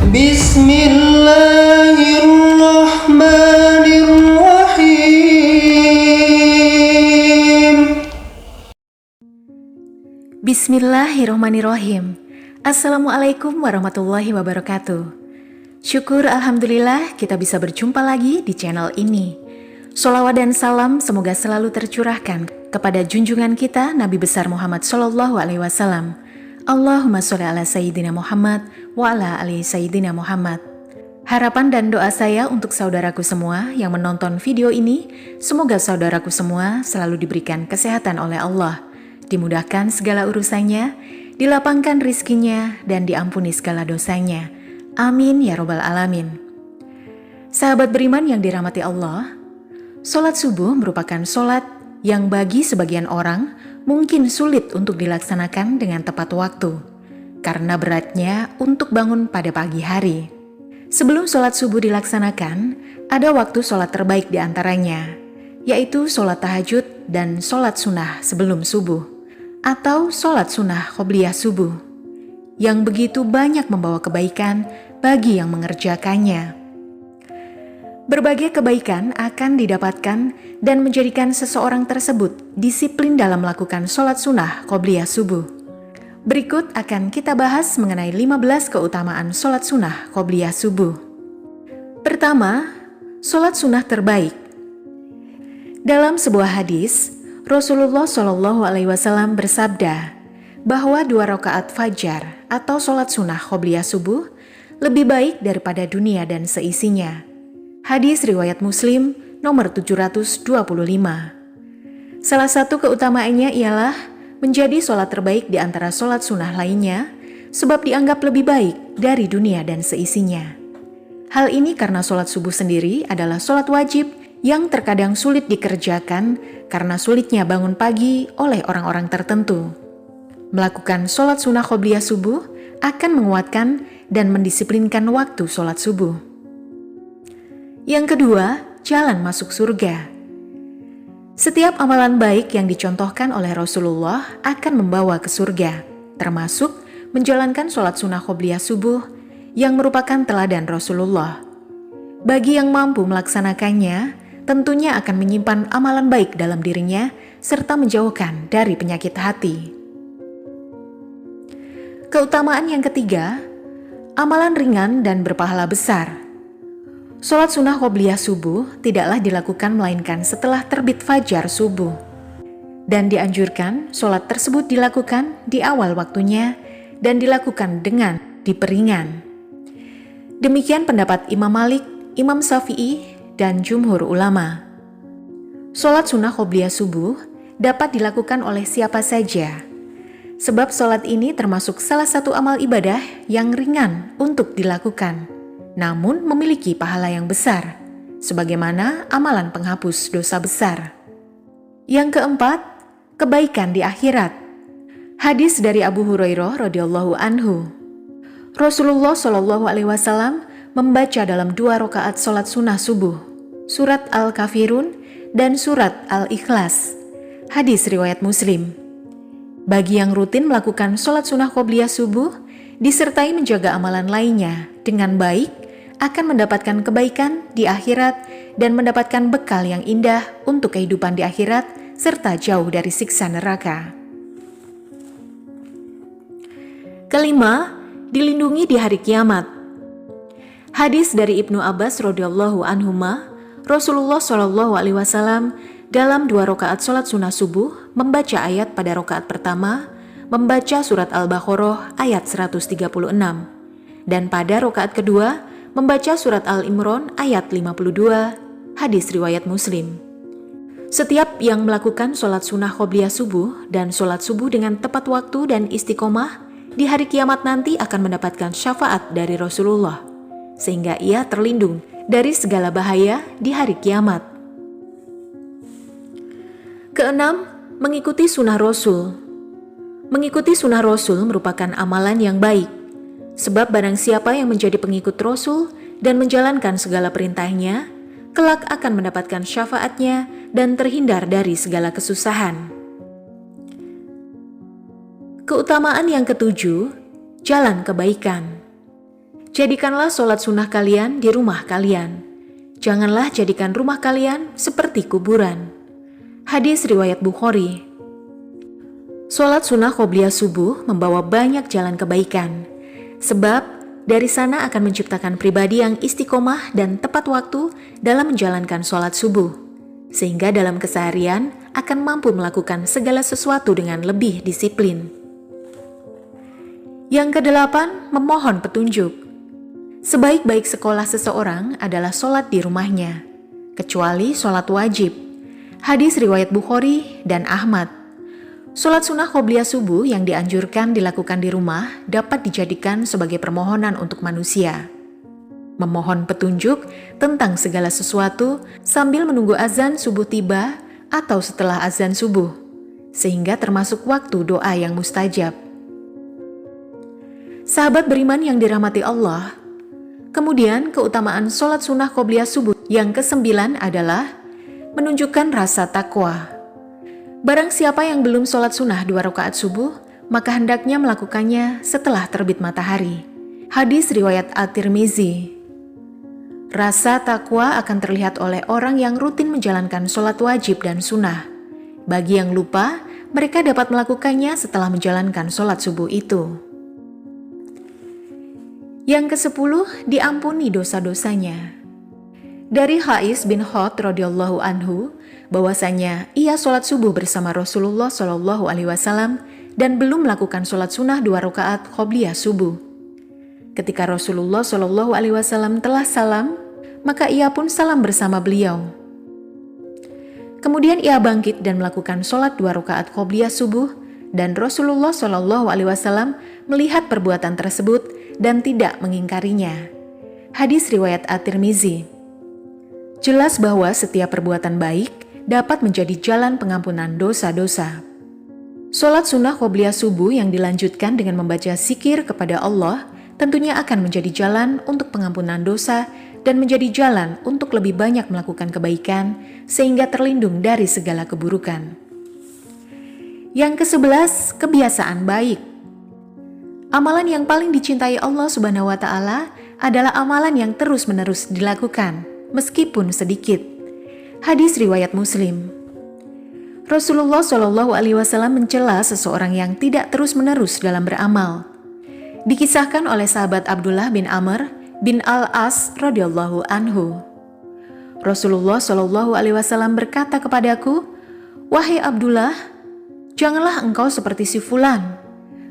Bismillahirrahmanirrahim. Bismillahirrahmanirrahim. Assalamualaikum warahmatullahi wabarakatuh. Syukur alhamdulillah kita bisa berjumpa lagi di channel ini. Sholawat dan salam semoga selalu tercurahkan kepada junjungan kita Nabi besar Muhammad Sallallahu Alaihi Wasallam. Allahumma sholli ala Sayyidina Muhammad wa ala ali Sayyidina Muhammad. Harapan dan doa saya untuk saudaraku semua yang menonton video ini, semoga saudaraku semua selalu diberikan kesehatan oleh Allah, dimudahkan segala urusannya, dilapangkan rizkinya, dan diampuni segala dosanya. Amin ya robbal alamin. Sahabat beriman yang dirahmati Allah, sholat subuh merupakan sholat yang bagi sebagian orang mungkin sulit untuk dilaksanakan dengan tepat waktu, karena beratnya untuk bangun pada pagi hari. Sebelum sholat subuh dilaksanakan, ada waktu sholat terbaik di antaranya, yaitu sholat tahajud dan sholat sunnah sebelum subuh, atau sholat sunnah qobliyah subuh, yang begitu banyak membawa kebaikan bagi yang mengerjakannya. Berbagai kebaikan akan didapatkan dan menjadikan seseorang tersebut disiplin dalam melakukan sholat sunnah qobliyah subuh. Berikut akan kita bahas mengenai 15 keutamaan sholat sunnah qobliyah subuh. Pertama, sholat sunnah terbaik. Dalam sebuah hadis, Rasulullah Shallallahu Alaihi Wasallam bersabda bahwa 2 rakaat fajar atau sholat sunnah qobliyah subuh lebih baik daripada dunia dan seisinya. Hadis riwayat Muslim nomor 725. Salah satu keutamaannya ialah menjadi sholat terbaik di antara sholat sunnah lainnya, sebab dianggap lebih baik dari dunia dan seisinya. Hal ini karena sholat subuh sendiri adalah sholat wajib yang terkadang sulit dikerjakan karena sulitnya bangun pagi oleh orang-orang tertentu. Melakukan sholat sunnah qobliyah subuh akan menguatkan dan mendisiplinkan waktu sholat subuh. Yang kedua, jalan masuk surga. Setiap amalan baik yang dicontohkan oleh Rasulullah akan membawa ke surga, termasuk menjalankan sholat sunnah qobliyah subuh yang merupakan teladan Rasulullah. Bagi yang mampu melaksanakannya, tentunya akan menyimpan amalan baik dalam dirinya serta menjauhkan dari penyakit hati. Keutamaan yang ketiga, amalan ringan dan berpahala besar. Sholat sunnah qobliyah subuh tidaklah dilakukan melainkan setelah terbit fajar subuh. Dan dianjurkan sholat tersebut dilakukan di awal waktunya dan dilakukan dengan diperingan. Demikian pendapat Imam Malik, Imam Syafi'i, dan jumhur ulama. Sholat sunnah qobliyah subuh dapat dilakukan oleh siapa saja, sebab sholat ini termasuk salah satu amal ibadah yang ringan untuk dilakukan, namun memiliki pahala yang besar, sebagaimana amalan penghapus dosa besar. Yang keempat, kebaikan di akhirat. Hadis dari Abu Hurairah radhiyallahu anhu. Rasulullah Shallallahu Alaihi Wasallam membaca dalam 2 rakaat sholat sunnah subuh, surat Al-Kafirun dan surat Al-Ikhlas. Hadis riwayat Muslim. Bagi yang rutin melakukan sholat sunnah qobliyah subuh, disertai menjaga amalan lainnya dengan baik, akan mendapatkan kebaikan di akhirat dan mendapatkan bekal yang indah untuk kehidupan di akhirat serta jauh dari siksa neraka. Kelima, dilindungi di hari kiamat. Hadis dari Ibnu Abbas radhiyallahu anhuma, Rasulullah Shallallahu Alaihi Wasallam dalam 2 rakaat sholat sunnah subuh membaca ayat pada rakaat pertama, membaca surat Al-Baqarah ayat 136, dan pada rakaat kedua membaca surat Al-Imran ayat 52, hadis riwayat Muslim. Setiap yang melakukan sholat sunnah qobliyah subuh dan sholat subuh dengan tepat waktu dan istiqomah, di hari kiamat nanti akan mendapatkan syafaat dari Rasulullah, sehingga ia terlindung dari segala bahaya di hari kiamat. Keenam, mengikuti sunnah Rasul. Mengikuti sunnah Rasul merupakan amalan yang baik, sebab barang siapa yang menjadi pengikut Rasul dan menjalankan segala perintahnya, kelak akan mendapatkan syafaatnya dan terhindar dari segala kesusahan. Keutamaan yang ketujuh, jalan kebaikan. Jadikanlah sholat sunnah kalian di rumah kalian. Janganlah jadikan rumah kalian seperti kuburan. Hadis riwayat Bukhari. Sholat sunnah qobliyah subuh membawa banyak jalan kebaikan. Sebab dari sana akan menciptakan pribadi yang istiqomah dan tepat waktu dalam menjalankan sholat subuh. Sehingga dalam keseharian akan mampu melakukan segala sesuatu dengan lebih disiplin. Yang kedelapan, memohon petunjuk. Sebaik-baik sekolah seseorang adalah sholat di rumahnya, kecuali sholat wajib. Hadis riwayat Bukhari dan Ahmad. Sholat sunnah qobliyah subuh yang dianjurkan dilakukan di rumah dapat dijadikan sebagai permohonan untuk manusia. Memohon petunjuk tentang segala sesuatu sambil menunggu azan subuh tiba atau setelah azan subuh, sehingga termasuk waktu doa yang mustajab. Sahabat beriman yang dirahmati Allah, kemudian keutamaan sholat sunnah qobliyah subuh yang ke-9 adalah menunjukkan rasa takwa. Barang siapa yang belum sholat sunnah 2 rakaat subuh, maka hendaknya melakukannya setelah terbit matahari. Hadis riwayat At-Tirmizi. Rasa takwa akan terlihat oleh orang yang rutin menjalankan sholat wajib dan sunnah. Bagi yang lupa, mereka dapat melakukannya setelah menjalankan sholat subuh itu. Yang ke-10, diampuni dosa-dosanya. Dari Hais bin Hod radhiyallahu anhu, bahwasanya ia sholat subuh bersama Rasulullah Shallallahu Alaihi Wasallam dan belum melakukan sholat sunnah 2 rakaat qobliyah subuh. Ketika Rasulullah Shallallahu Alaihi Wasallam telah salam, maka ia pun salam bersama beliau. Kemudian ia bangkit dan melakukan sholat 2 rakaat qobliyah subuh, dan Rasulullah Shallallahu Alaihi Wasallam melihat perbuatan tersebut dan tidak mengingkarinya. Hadis riwayat At-Tirmizi. Jelas bahwa setiap perbuatan baik dapat menjadi jalan pengampunan dosa-dosa. Sholat sunnah qobliyah subuh yang dilanjutkan dengan membaca zikir kepada Allah tentunya akan menjadi jalan untuk pengampunan dosa dan menjadi jalan untuk lebih banyak melakukan kebaikan sehingga terlindung dari segala keburukan. Yang ke-11, kebiasaan baik. Amalan yang paling dicintai Allah Subhanahu wa Ta'ala adalah amalan yang terus-menerus dilakukan, meskipun sedikit. Hadis riwayat Muslim. Rasulullah Shallallahu Alaihi Wasallam mencela seseorang yang tidak terus-menerus dalam beramal. Dikisahkan oleh sahabat Abdullah bin Amr bin Al-As radhiyallahu anhu. Rasulullah Shallallahu Alaihi Wasallam berkata kepadaku, "Wahai Abdullah, janganlah engkau seperti si fulan.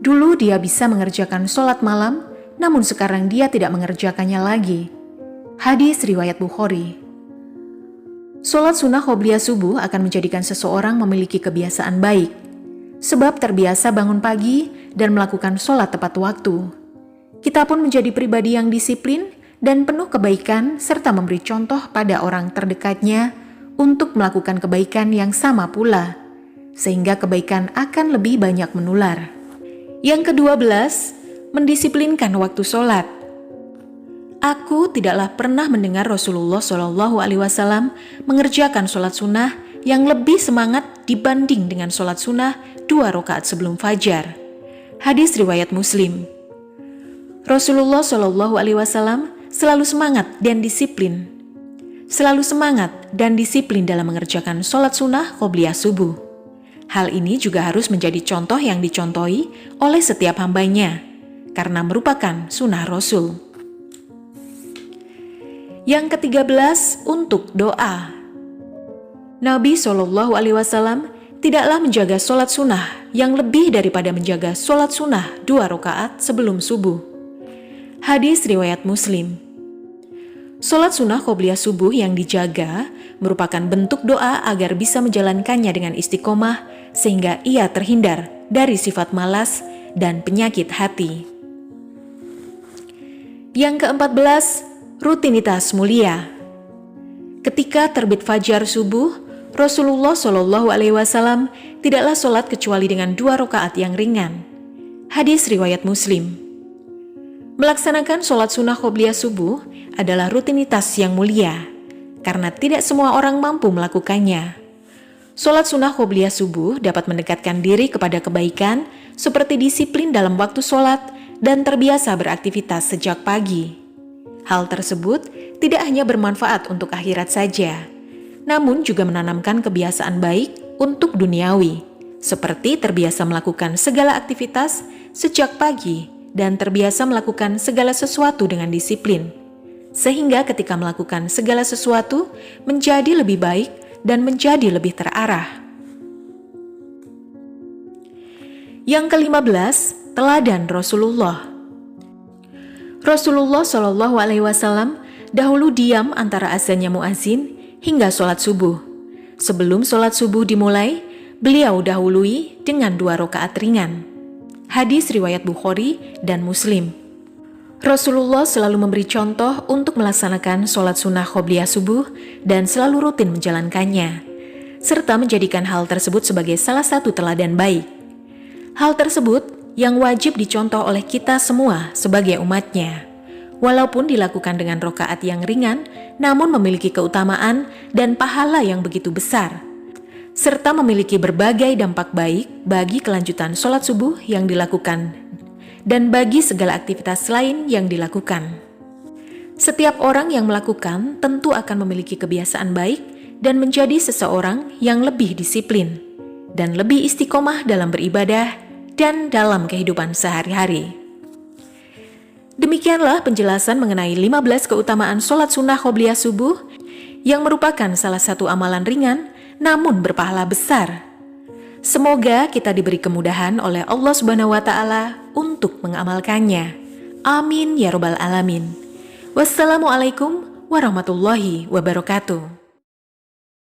Dulu dia bisa mengerjakan sholat malam, namun sekarang dia tidak mengerjakannya lagi." Hadis riwayat Bukhari. Sholat sunnah qobliyah subuh akan menjadikan seseorang memiliki kebiasaan baik, sebab terbiasa bangun pagi dan melakukan sholat tepat waktu. Kita pun menjadi pribadi yang disiplin dan penuh kebaikan serta memberi contoh pada orang terdekatnya untuk melakukan kebaikan yang sama pula, sehingga kebaikan akan lebih banyak menular. Yang ke-12, mendisiplinkan waktu sholat. Aku tidaklah pernah mendengar Rasulullah Shallallahu Alaihi Wasallam mengerjakan sholat sunnah yang lebih semangat dibanding dengan sholat sunnah 2 rakaat sebelum fajar. Hadis riwayat Muslim. Rasulullah Shallallahu Alaihi Wasallam selalu semangat dan disiplin. Selalu semangat dan disiplin dalam mengerjakan sholat sunnah qobliyah subuh. Hal ini juga harus menjadi contoh yang dicontohi oleh setiap hambanya, karena merupakan sunnah Rasul. Yang ke-13, untuk doa. Nabi Shallallahu Alaihi Wasallam tidaklah menjaga sholat sunnah yang lebih daripada menjaga sholat sunnah 2 rakaat sebelum subuh. Hadis riwayat Muslim. Sholat sunnah qobliyah subuh yang dijaga merupakan bentuk doa agar bisa menjalankannya dengan istiqomah sehingga ia terhindar dari sifat malas dan penyakit hati. Yang ke-14, rutinitas mulia. Ketika terbit fajar subuh, Rasulullah Shallallahu Alaihi Wasallam tidaklah sholat kecuali dengan 2 rakaat yang ringan. Hadis riwayat Muslim. Melaksanakan sholat sunnah qobliyah subuh adalah rutinitas yang mulia, karena tidak semua orang mampu melakukannya. Sholat sunnah qobliyah subuh dapat mendekatkan diri kepada kebaikan seperti disiplin dalam waktu sholat dan terbiasa beraktivitas sejak pagi. Hal tersebut tidak hanya bermanfaat untuk akhirat saja, namun juga menanamkan kebiasaan baik untuk duniawi, seperti terbiasa melakukan segala aktivitas sejak pagi dan terbiasa melakukan segala sesuatu dengan disiplin, sehingga ketika melakukan segala sesuatu menjadi lebih baik dan menjadi lebih terarah. Yang ke-15, teladan Rasulullah. Rasulullah Shallallahu Alaihi Wasallam dahulu diam antara azannya muazin hingga sholat subuh. Sebelum sholat subuh dimulai, beliau dahului dengan 2 rakaat ringan. Hadis riwayat Bukhari dan Muslim. Rasulullah selalu memberi contoh untuk melaksanakan sholat sunnah qobliyah subuh dan selalu rutin menjalankannya, serta menjadikan hal tersebut sebagai salah satu teladan baik. Hal tersebut yang wajib dicontoh oleh kita semua sebagai umatnya. Walaupun dilakukan dengan rakaat yang ringan, namun memiliki keutamaan dan pahala yang begitu besar, serta memiliki berbagai dampak baik bagi kelanjutan sholat subuh yang dilakukan dan bagi segala aktivitas lain yang dilakukan. Setiap orang yang melakukan tentu akan memiliki kebiasaan baik dan menjadi seseorang yang lebih disiplin dan lebih istiqomah dalam beribadah dan dalam kehidupan sehari-hari. Demikianlah penjelasan mengenai 15 keutamaan sholat sunnah qobliyah subuh yang merupakan salah satu amalan ringan namun berpahala besar. Semoga kita diberi kemudahan oleh Allah Subhanahu wa Ta'ala untuk mengamalkannya. Amin ya Rabbal Alamin. Wassalamualaikum warahmatullahi wabarakatuh.